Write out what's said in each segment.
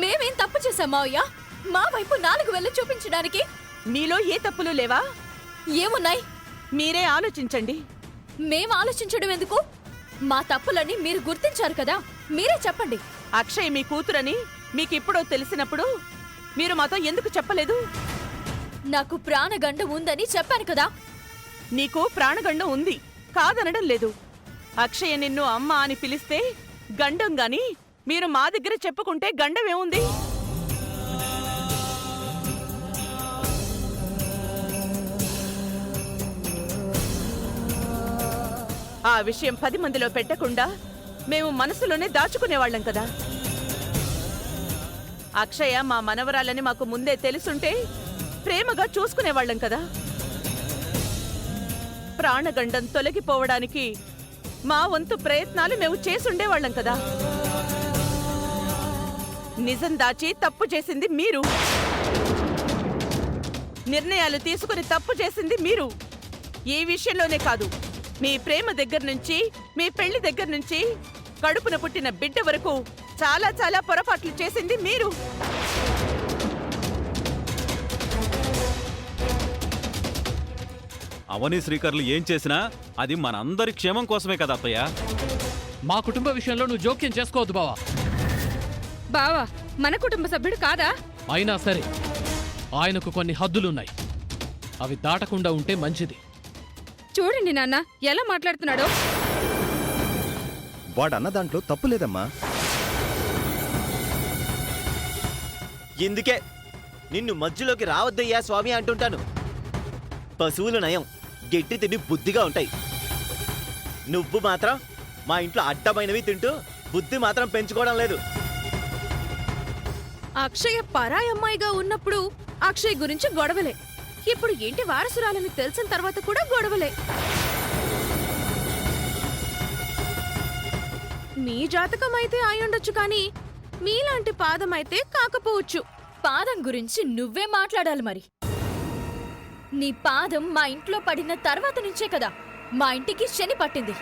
మేమేం తప్పు చేశాం మావయ్య? మా వైపు 4 వేలు చూపించడానికి మీలో ఏ తప్పులు లేవా? ఏమున్నాయి? మీరే ఆలోచించండి. మేం ఆలోచించడం ఎందుకు? మా తప్పులని మీరు గుర్తించారు కదా, మీరే చెప్పండి. అక్షయ్ మీ కూతురని మీకిప్పుడో తెలిసినప్పుడు మీరు మాతో ఎందుకు చెప్పలేదు? నాకు ప్రాణగండం ఉందని చెప్పాను కదా. నీకు ప్రాణగండం ఉంది, కాదనడం లేదు. అక్షయ్ నిన్ను అమ్మ అని పిలిస్తే గండం గాని మీరు మా దగ్గర చెప్పుకుంటే గండమేముంది? ఆ విషయం 10 మందిలో పెట్టకుండా మేము మనసులోనే దాచుకునేవాళ్లం కదా. అక్షయ మా మనవరాలని మాకు ముందే తెలుసుంటే ప్రేమగా చూసుకునేవాళ్లం కదా. ప్రాణగండం తొలగిపోవడానికి మా వంతు ప్రయత్నాలు మేము చేసుండేవాళ్లం కదా. నిజం దాచి తప్పు చేసింది మీరు. నిర్ణయాలు తీసుకుని తప్పు చేసింది మీరు. ఈ విషయంలోనే కాదు, మీ ప్రేమ దగ్గర నుంచి, మీ పెళ్లి దగ్గర నుంచి, కడుపున పుట్టిన బిడ్డ వరకు చాలా చాలా పొరపాట్లు చేసింది మీరు. అవని శ్రీకర్లు ఏం చేసినా అది మనందరి క్షేమం కోసమే కదా అత్తయ్య. మా కుటుంబ విషయంలో నువ్వు జోక్యం చేసుకోవద్దు బావా. బావా మన కుటుంబ సభ్యుడు కాదా? అయినా సరే ఆయనకు కొన్ని హద్దులున్నాయి, అవి దాటకుండా ఉంటే మంచిది. చూడండి నాన్న ఎలా మాట్లాడుతున్నాడో. వాడన్న దాంట్లో తప్పు లేదమ్మా. ఎందుకే నిన్ను మధ్యలోకి రావద్దయ్యా స్వామి అంటుంటాను. పశువులు నయం, గట్టి తిని బుద్ధిగా ఉంటాయి. నువ్వు మాత్రం మా ఇంట్లో అడ్డమైనవి తింటూ బుద్ధి మాత్రం పెంచుకోవడం లేదు. అక్షయ పరాయమ్మాయిగా ఉన్నప్పుడు అక్షయ్ గురించి గొడవలే, ఇప్పుడు ఏంటి వారసురాలని తెలిసిన తర్వాత కూడా గొడవలే. మీ జాతకం అయితే అయ్యుండొచ్చు, కానీ మీలాంటి పాదం అయితే కాకపోవచ్చు. పాదం గురించి నువ్వే మాట్లాడాలి మరి. నీ పాదం మా ఇంట్లో పడిన తర్వాత నుంచే కదా మా ఇంటికి శని పట్టింది.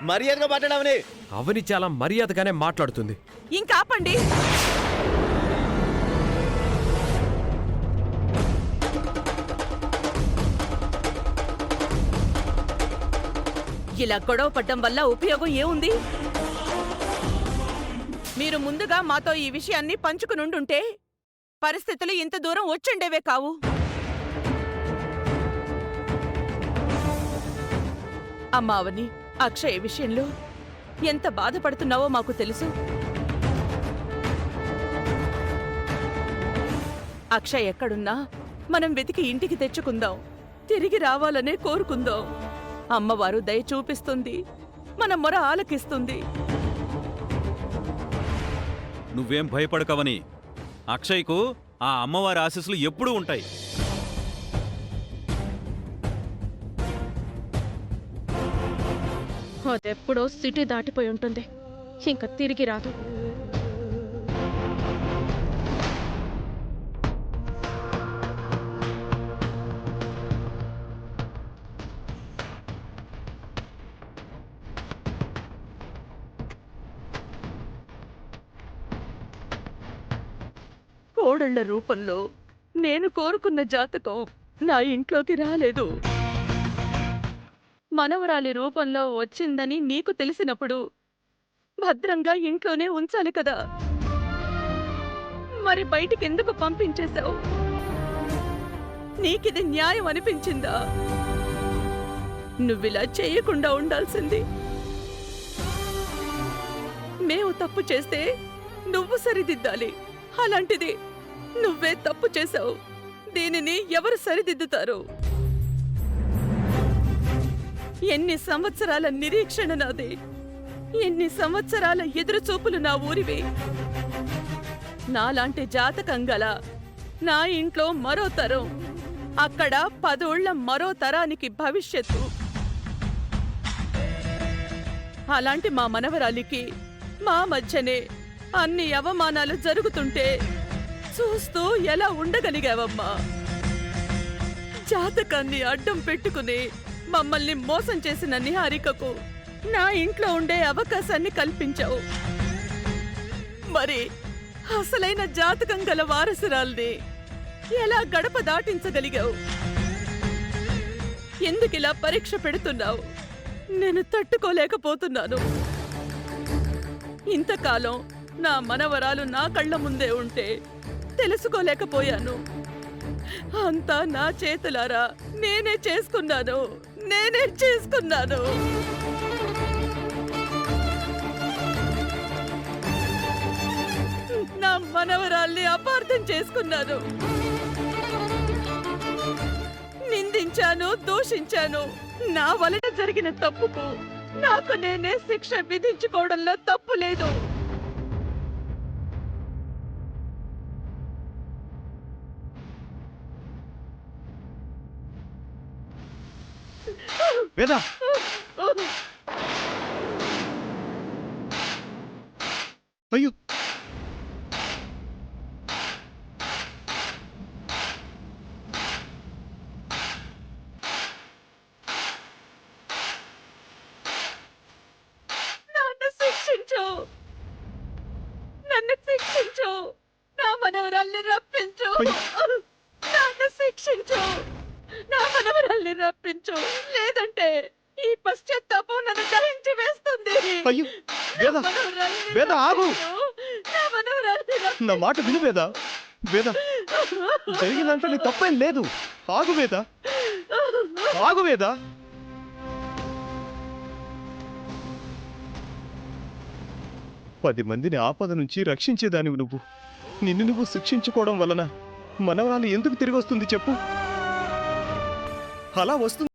మర్యాదగా మాట్లాడమని. అవని చాలా మర్యాదగానే మాట్లాడుతుంది. ఇంకాపండి. ఇలా గొడవ పడ్డం వల్ల ఉపయోగం ఏముంది? మీరు ముందుగా మాతో ఈ విషయాన్ని పంచుకునుండుంటే పరిస్థితులు ఇంత దూరం వచ్చుండేవే కావు. అమ్మావని, అక్షయ్ విషయంలో ఎంత బాధపడుతున్నావో మాకు తెలుసు. అక్షయ్ ఎక్కడున్నా మనం వెతికి ఇంటికి తెచ్చుకుందాం, తిరిగి రావాలనే కోరుకుందాం. అమ్మవారు దయ చూపిస్తుంది, మన మొర ఆలకిస్తుంది. నువ్వేం భయపడకవని. అక్షయ్కు ఆ అమ్మవారి ఆశీస్సులు ఎప్పుడూ ఉంటాయి. అదెప్పుడో సిటీ దాటిపోయి ఉంటుంది, ఇంకా తిరిగి రాదు. కోడళ్ల రూపంలో నేను కోరుకున్న జాతకం నా ఇంట్లోకి రాలేదు. మనవరాలి రూపంలో వచ్చిందని నీకు తెలిసినప్పుడు భద్రంగా ఇంట్లోనే ఉంచాలి కదా. మరి బయటికెందుకు పంపించేశావు? నీకిది న్యాయం అనిపించిందా? నువ్విలా చేయకుండా ఉండాల్సింది. మేము తప్పు చేస్తే నువ్వు సరిదిద్దాలి. అలాంటిది నువ్వే తప్పు చేశావు. దీనిని ఎవరు సరిదిద్దుతారు? ఎన్ని సంవత్సరాల నిరీక్షణ నాది, ఎన్ని సంవత్సరాల ఎదురుచూపులు నా ఊరివి. నాలాంటి జాతకం గల నా ఇంట్లో మరో తరం, అక్కడ 10 ఏళ్ల మరో తరానికి భవిష్యత్తు. అలాంటి మా మనవరాలికి మా మధ్యనే అన్ని అవమానాలు జరుగుతుంటే చూస్తూ ఎలా ఉండగలిగావమ్మా? జాతకాన్ని అడ్డం పెట్టుకుని మమ్మల్ని మోసం చేసిన నిహారికకు నా ఇంట్లో ఉండే అవకాశాన్ని కల్పించావు. మరి అసలైన జాతకం గల వారసురాల్ని ఎలా గడప దాటించగలిగావు? ఎందుకిలా పరీక్ష పెడుతున్నావు? నేను తట్టుకోలేకపోతున్నాను. ఇంతకాలం నా మనవరాలు నా కళ్ళ ముందే ఉంటే తెలుసుకోలేకపోయాను. అంతా నా చేతులారా నేనే చేసుకున్నాను. నా మనవరాల్ని అపార్థం చేసుకున్నాను. నిందించాను, దూషించాను. నా వలన జరిగిన తప్పుకు నాకు నేనే శిక్ష విధించుకోవడంలో తప్పు లేదు. వేద అయ్యో నన్ను శిక్షించు. నా మనవరాల్ని రప్పించు. నా మనవరాల్ని రప్పించు. లేదంటే ఈ పశ్చాత్తాపం నన్ను దహించి వేస్తుంది. అయ్యో వేద వేద ఆగు, నా మాట విను వేద. వేద జరిగినంత నీ తప్పేం లేదు. ఆగు వేద, ఆగు వేద. పది మందిని ఆపద నుంచి రక్షించేదానివి నువ్వు. నిన్ను నువ్వు శిక్షించుకోవడం వలన మనవరాలు ఎందుకు తిరిగి వస్తుంది చెప్పు? అలా వస్తుంది.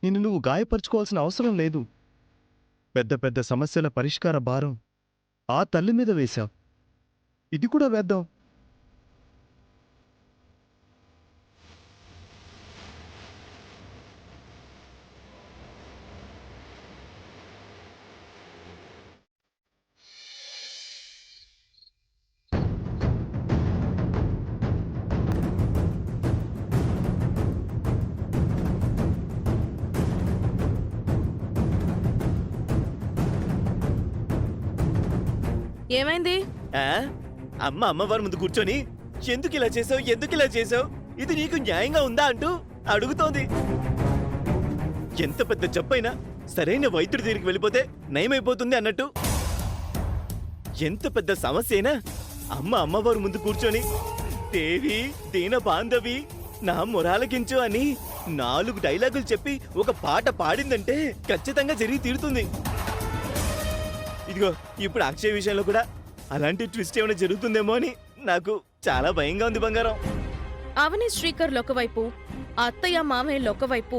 నిన్ను నువ్వు గాయపరుచుకోవాల్సిన అవసరం లేదు. పెద్ద పెద్ద సమస్యల పరిష్కార భారం ఆ తల్లి మీద వేశావు. ఇది కూడా వేద్దాం. ఏమైంది? అమ్మవారి ముందు కూర్చొని ఎందుకు ఇలా చేసావు, ఇది నీకు న్యాయంగా ఉందా అంటూ అడుగుతోంది. ఎంత పెద్ద జబ్బైనా సరైన వైద్యుడి దగ్గరికి వెళ్ళిపోతే నయమైపోతుంది అన్నట్టు, ఎంత పెద్ద సమస్య అయినా అమ్మవారి ముందు కూర్చొని దేవి దీన బాంధవి నా మొరాలకించు అని 4 డైలాగులు చెప్పి ఒక పాట పాడిందంటే ఖచ్చితంగా జరిగి తీరుతుంది. ఇదిగో ఇప్పుడు అక్షయ్ విషయంలో కూడా అలాంటి ట్విస్ట్ ఏమైనా జరుగుతుందేమో అని నాకు చాలా భయంగా ఉంది బంగారం. అవని శ్రీకర్లు ఒకవైపు, అత్తయ్య మామయ్యలు ఒకవైపు,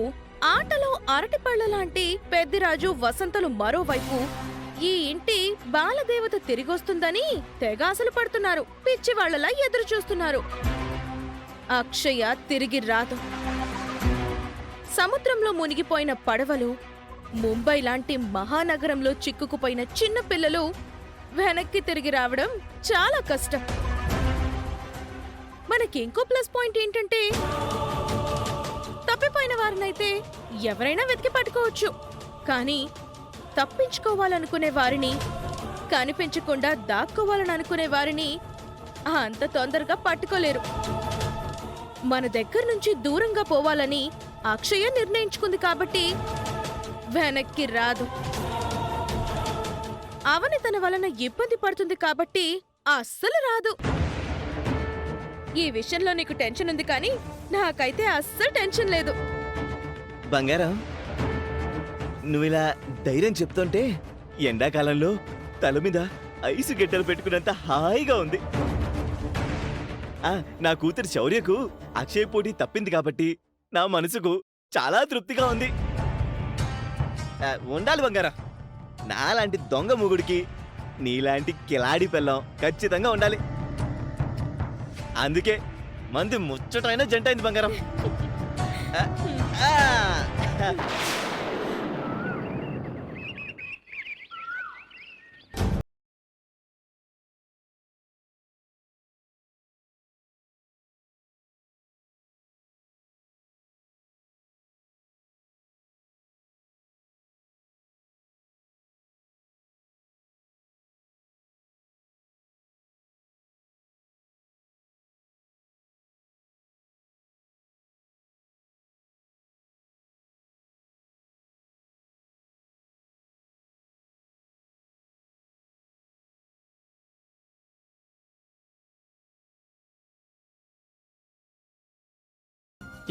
ఆటలో అరటిపళ్ళ లాంటి పెద్దిరాజు వసంతలు మరోవైపు ఈ ఇంటి బాలదేవత తిరిగొస్తుందని తెగాసలు పడుతున్నారు. పిచ్చివాళ్లలా ఎదురు చూస్తున్నారు. అక్షయ తిరిగి రాదు. సముద్రంలో మునిగిపోయిన పడవలు, ముంబై లాంటి మహానగరంలో చిక్కుకుపోయిన చిన్న పిల్లలు వెనక్కి తిరిగి రావడం చాలా కష్టం. మనకింకో ప్లస్ పాయింట్ ఏంటంటే తప్పిపోయిన వారినైతే ఎవరైనా వెతికి పట్టుకోవచ్చు. కానీ తప్పించుకోవాలనుకునే వారిని, కనిపించకుండా దాక్కోవాలని అనుకునే వారిని అంత తొందరగా పట్టుకోలేరు. మన దగ్గర నుంచి దూరంగా పోవాలని అక్షయ నిర్ణయించుకుంది కాబట్టి వెనక్కి రాదు. అవని తన వలన ఇబ్బంది పడుతుంది కాబట్టి అస్సలు రాదు. ఈ విషయంలో నీకు టెన్షన్ ఉంది కానీ నాకైతే అస్సలు టెన్షన్ లేదు. బంగారం, నువ్విలా ధైర్యం చెప్తుంటే ఎండాకాలంలో తల మీద ఐసు గిట్టలు పెట్టుకున్నంత హాయిగా ఉంది. నా కూతురు శౌర్యకు అక్షయ్ పోటీ తప్పింది కాబట్టి నా మనసుకు చాలా తృప్తిగా ఉంది. ఉండాలి బంగారం. నాలాంటి దొంగ మొగుడికి నీలాంటి కిలాడి పిల్లం ఖచ్చితంగా ఉండాలి. అందుకే మంది ముచ్చటైన జంట అయింది బంగారం.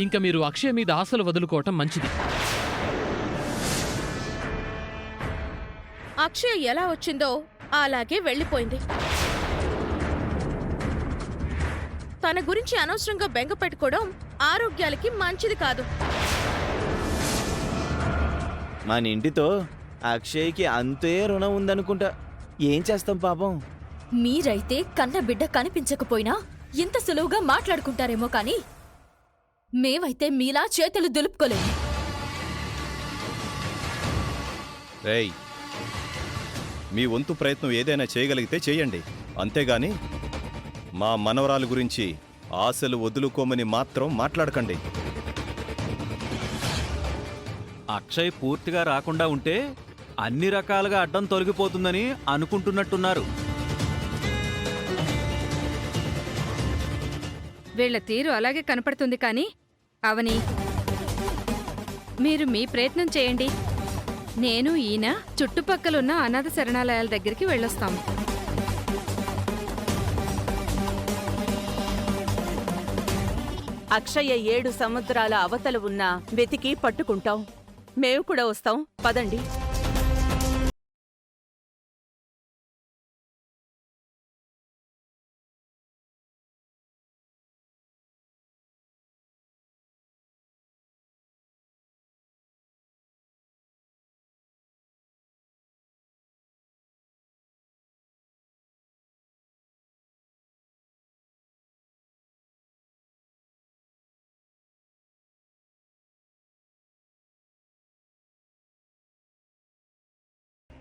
ఇంక మీరు అక్షయ్ మీద ఆశలు వదులుకోవటం మంచిది. అక్షయ్ ఎలా వచ్చిందో అలాగే వెళ్ళిపోయింది. తన గురించి అనవసరంగా బెంగ పెట్టుకోవడం ఆరోగ్యాలకి మంచిది కాదు. మన ఇంటితో అక్షయ్కి అంతే రుణం ఉందనుకుంటా. ఏం చేస్తాం పాపం. మీరైతే కన్న బిడ్డ కనిపించకపోయినా ఇంత సులువుగా మాట్లాడుకుంటారేమో కానీ మేమైతే మీలా చేతులు దులుపుకోలేము. రేయ్, మీ వంతు ప్రయత్నం ఏదైనా చేయగలిగితే చేయండి. అంతేగాని మా మనవరాలు గురించి ఆశలు వదులుకోమని మాత్రం మాట్లాడకండి. అక్షయ్ పూర్తిగా రాకుండా ఉంటే అన్ని రకాలుగా అడ్డం తొలగిపోతుందని అనుకుంటున్నట్టున్నారు. వీళ్ల తీరు అలాగే కనపడుతుంది కానీ అవని, మీరు మీ ప్రయత్నం చేయండి. నేను ఈయన చుట్టుపక్కలున్న అనాథ శరణాలయాల దగ్గరికి వెళ్ళొస్తాం. అక్షయ 7 సముద్రాల అవతల ఉన్న వెతికి పట్టుకుంటాం. మేము కూడా వస్తాం, పదండి.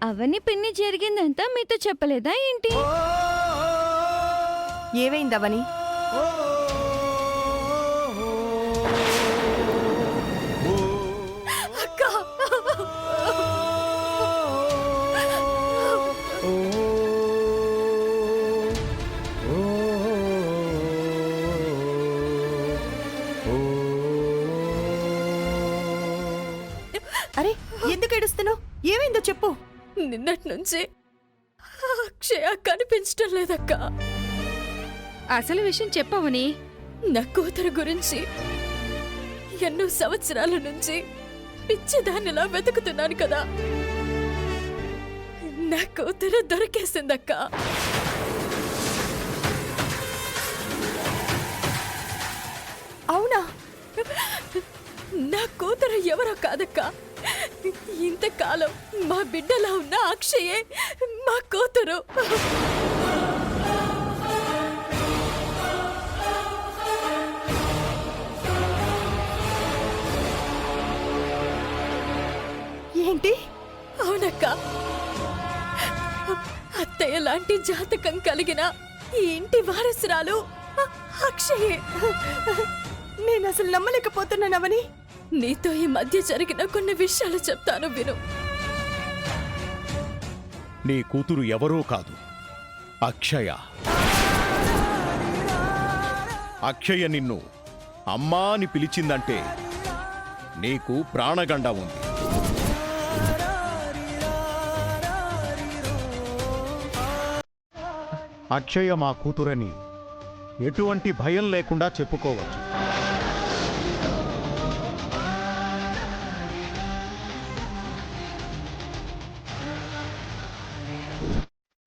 అవని పిన్ని జరిగిందంతా మీతో చెప్పలేదా ఏంటి? ఏమైందవని? అరే, ఎందుకు ఏడుస్తున్నావు? ఏమైందో చెప్పు. నిన్నటి నుంచి అక్షయ కనిపించటం లేదక్కా. అసలు విషయం చెప్పవని. నా కూతురు గురించి ఎన్నో సంవత్సరాల నుంచి పిచ్చిదానిలా వెతుకుతున్నాను కదా. నా కూతురు దొరికేసిందక్కా. అవునా? నా కూతురు ఎవరో కాదక్కా. ఇంతకాలం మా బిడ్డలా ఉన్న అక్షయే మా కూతురు. ఏంటి? అవునక్క, అత్తయ్య లాంటి జాతకం కలిగిన ఈ ఇంటి వారసురాలు అక్షయే. నేను అసలు నమ్మలేకపోతున్నానవని. నీతో ఈ మధ్య జరిగిన కొన్ని విషయాలు చెప్తాను విను. నీ కూతురు ఎవరో కాదు, అక్షయ. అక్షయ నిన్ను అమ్మా అని పిలిచిందంటే నీకు ప్రాణగండ ఉంది. అక్షయ మా కూతురని ఎటువంటి భయం లేకుండా చెప్పుకోవచ్చు.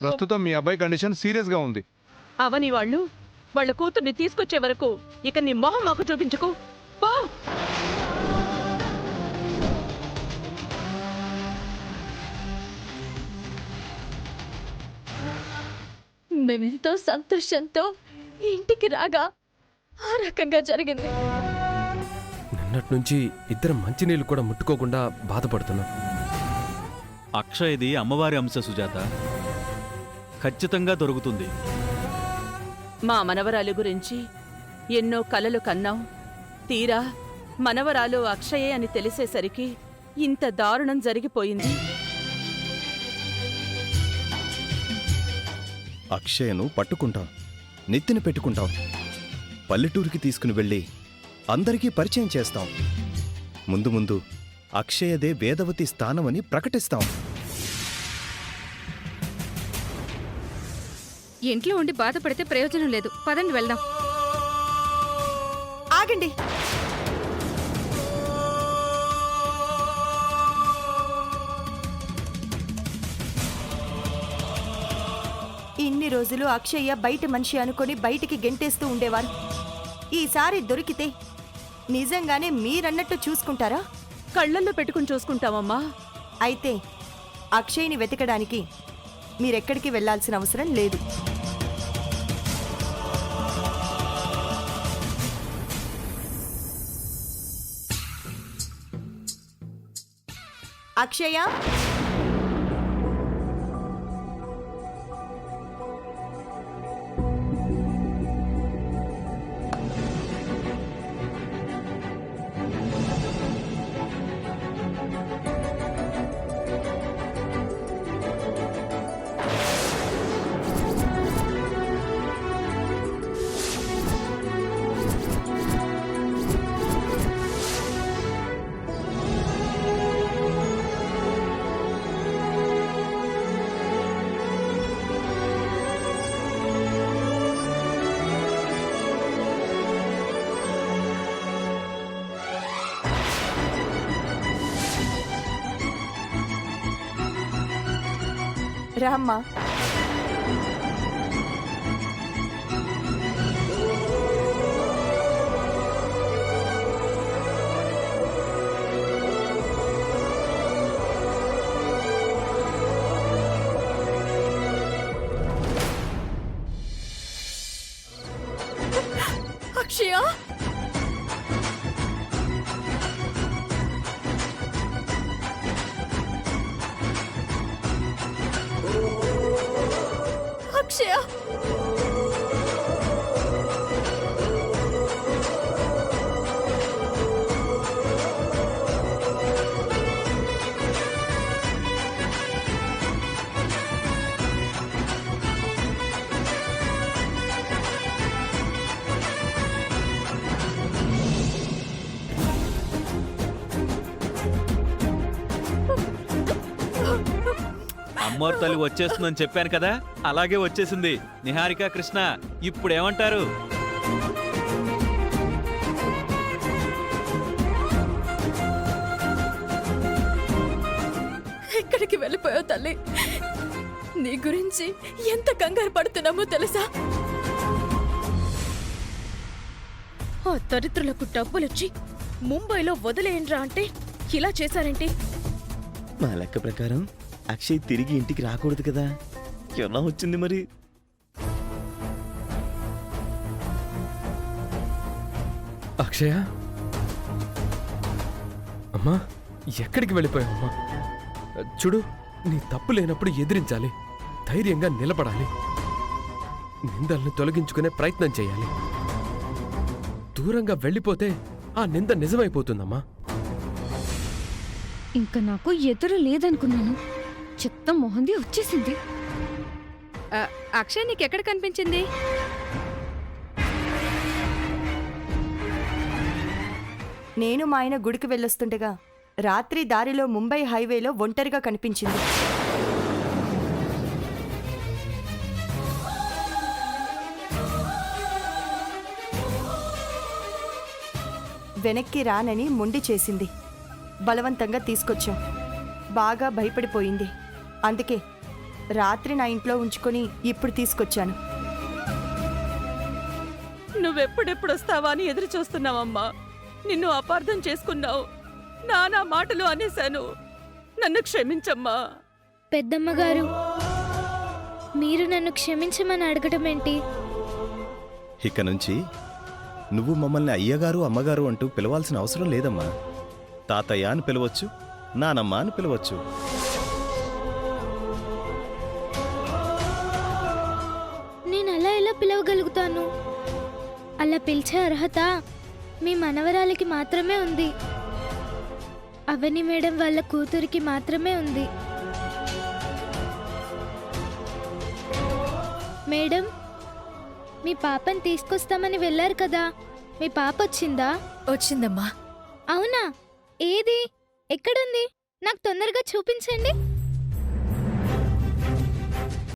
ప్రస్తుతం మీ అబ్బాయి కండిషన్ సీరియస్ గా ఉంది. అవని వాళ్ళు వాళ్ళ కూతుర్ని తీసుకొచ్చే వరకు ఇక నీ మొహం మాకు చూపించుకు పో. మేమెంతో సంతోషంతో ఇంటికి రాగా ఆ రకంగా జరిగింది. నిన్నటి నుంచి ఇద్దరం మంచినీళ్ళు కూడా ముట్టుకోకుండా బాధపడుతున్నాం. అక్షయ్ది అమ్మవారి అంశ సుజాత. ఖచ్చితంగా దొరుకుతుంది. మా మనవరాలు గురించి ఎన్నో కలలు కన్నాం. తీరా మనవరాలు అక్షయే అని తెలిసేసరికి ఇంత దారుణం జరిగిపోయింది. అక్షయను పట్టుకుంటాం, నెత్తిన పెట్టుకుంటాం, పల్లెటూరికి తీసుకుని వెళ్ళి అందరికీ పరిచయం చేస్తాం. ముందు ముందు అక్షయదే వేదవతి స్థానమని ప్రకటిస్తాం. ఇంట్లో ఉండి బాధపడితే ప్రయోజనం లేదు. పదండి వెళ్దాం. ఆగండి. ఇన్ని రోజులు అక్షయ్య బయట మనిషి అనుకొని బయటికి గెంటేస్తూ ఉండేవారు. ఈసారి దొరికితే నిజంగానే మీరన్నట్టు చూసుకుంటారా? కళ్ళల్లో పెట్టుకుని చూసుకుంటామమ్మా. అయితే అక్షయ్ని వెతకడానికి మీరెక్కడికి వెళ్లాల్సిన అవసరం లేదు. అక్షయ, రామ్మా. అక్షయ, అక్షయ, అమ్మోరు తల్లి వచ్చేస్తుందని చెప్పాను కదా, అలాగే వచ్చేసింది. నిహారిక, కృష్ణ ఇప్పుడు ఏమంటారు? ఎక్కడికి వెళ్ళిపోయావు తల్లి? నీ గురించి ఎంత కంగారు పడుతున్నామో తెలుసా? ఆ దరిద్రులకు డబ్బులిచ్చి ముంబైలో వదిలేయండ్రా అంటే ఇలా చేశారేంటి? మా లెక్క ప్రకారం అక్షయ్ తిరిగి ఇంటికి రాకూడదు కదా. ఎలా వచ్చింది మరి? అక్షయ, అమ్మా ఎక్కడికి వెళ్ళిపోయావమ్మా? చూడు, నీ తప్పు లేనప్పుడు ఎదిరించాలి, ధైర్యంగా నిలబడాలి, నిందల్ని తొలగించుకునే ప్రయత్నం చేయాలి. దూరంగా వెళ్ళిపోతే ఆ నింద నిజమైపోతుందమ్మా. ఇంకా నాకు ఎదురు లేదనుకున్నాను. చెత్త మొహంది వచ్చేసింది. అక్షయ్ నీకెక్కడ కనిపించింది? నేను మా ఆయన గుడికి వెళ్ళొస్తుండగా రాత్రి దారిలో ముంబై హైవేలో ఒంటరిగా కనిపించింది. వెనక్కి రానని మొండి చేసింది. బలవంతంగా తీసుకొచ్చాం. బాగా భయపడిపోయింది. అందుకే రాత్రి నా ఇంట్లో ఉంచుకొని ఇప్పుడు తీసుకొచ్చాను. నువ్వెప్పుడెప్పుడు వస్తావా అని ఎదురు చూస్తున్నావమ్మా. నిన్ను అపార్థం చేసుకున్నావు, నానా మాటలు అనేశాను, నన్ను క్షమించమ్మా. పెద్దమ్మగారు, మీరు నన్ను క్షమించమని అడగటం ఏంటి? ఇక నుంచి నువ్వు మమ్మల్ని అయ్యగారు అమ్మగారు అంటూ పిలవాల్సిన అవసరం లేదమ్మా. తాతయ్య అని పిలవచ్చు, నానమ్మ అని పిలవచ్చు. నేను అలా ఎలా పిలవగలుగుతాను? అలా పిలిచే అర్హత మీ మనవరాలికి మాత్రమే ఉంది. అవని మేడం వాళ్ళ కూతురికి మాత్రమే ఉంది. మేడం, మీ పాపని తీసుకొస్తామని వెళ్ళారు కదా, మీ పాప వచ్చిందా? వచ్చిందమ్మా. అవునా? ఏది? ఎక్కడుంది? నాకు తొందరగా చూపించండి.